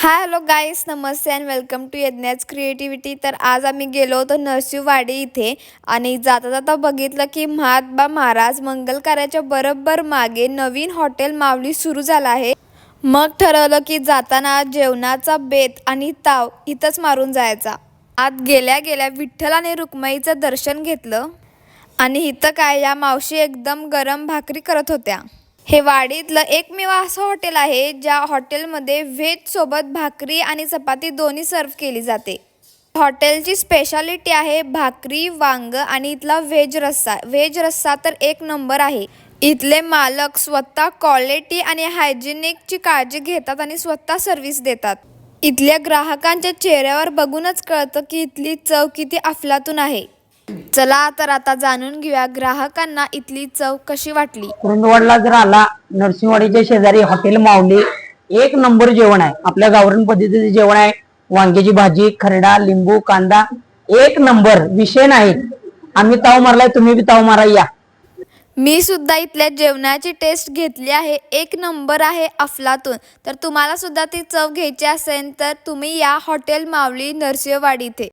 हाय hello guys, नमस्ते and welcome to यज्ञाच creativity. तर आज आम्ही गेलो होतो नरसिंहवाडी इथे आणि जाता जाता बघितलं की महात्मा महाराज मंगल कार्याच्या बरोबर मागे नवीन हॉटेल मावली सुरू झालं आहे. मग ठरवलं की जाताना जेवणाचा बेत आणि ताव इथंच मारून जायचा. आत गेल्या गेल्या विठ्ठल आणि रुक्माईचं दर्शन घेतलं आणि इथं काय, या मावशी एकदम गरम भाकरी करत होत्या. हे वाडीतलं एकमेव असं हॉटेल आहे ज्या हॉटेलमध्ये व्हेज सोबत भाकरी आणि चपाती दोन्ही सर्व केली जाते. हॉटेलची स्पेशालिटी आहे भाकरी, वांग आणि इथला व्हेज रस्सा. व्हेज रस्सा तर एक नंबर आहे. इथले मालक स्वतः क्वालिटी आणि हायजेनिकची काळजी घेतात आणि स्वतः सर्व्हिस देतात. इथल्या ग्राहकांच्या चेहऱ्यावर बघूनच कळतं की इथली चव किती अफलातून आहे. चला तर आता जाणून घेऊया ग्राहकांना इथली चव कशी वाटली. कुरुंदवाडला जर आला, नरसिंहवाडीच्या शेजारी हॉटेल माऊली एक नंबर जेवण आहे. आपल्या गावरान पद्धतीचे जेवण आहे. वांग्याची भाजी, खरडा, लिंबू, कांदा, एक नंबर, विषय नाही. आम्ही ताव मारलाय, तुम्ही बी ताव मारा या. मी सुद्धा इथल्या जेवणाची टेस्ट घेतली आहे. एक नंबर आहे, अफलातून. तर तुम्हाला सुद्धा ती चव घ्यायची असेल तर तुम्ही या हॉटेल माऊली नरसिंहवाडी इथे.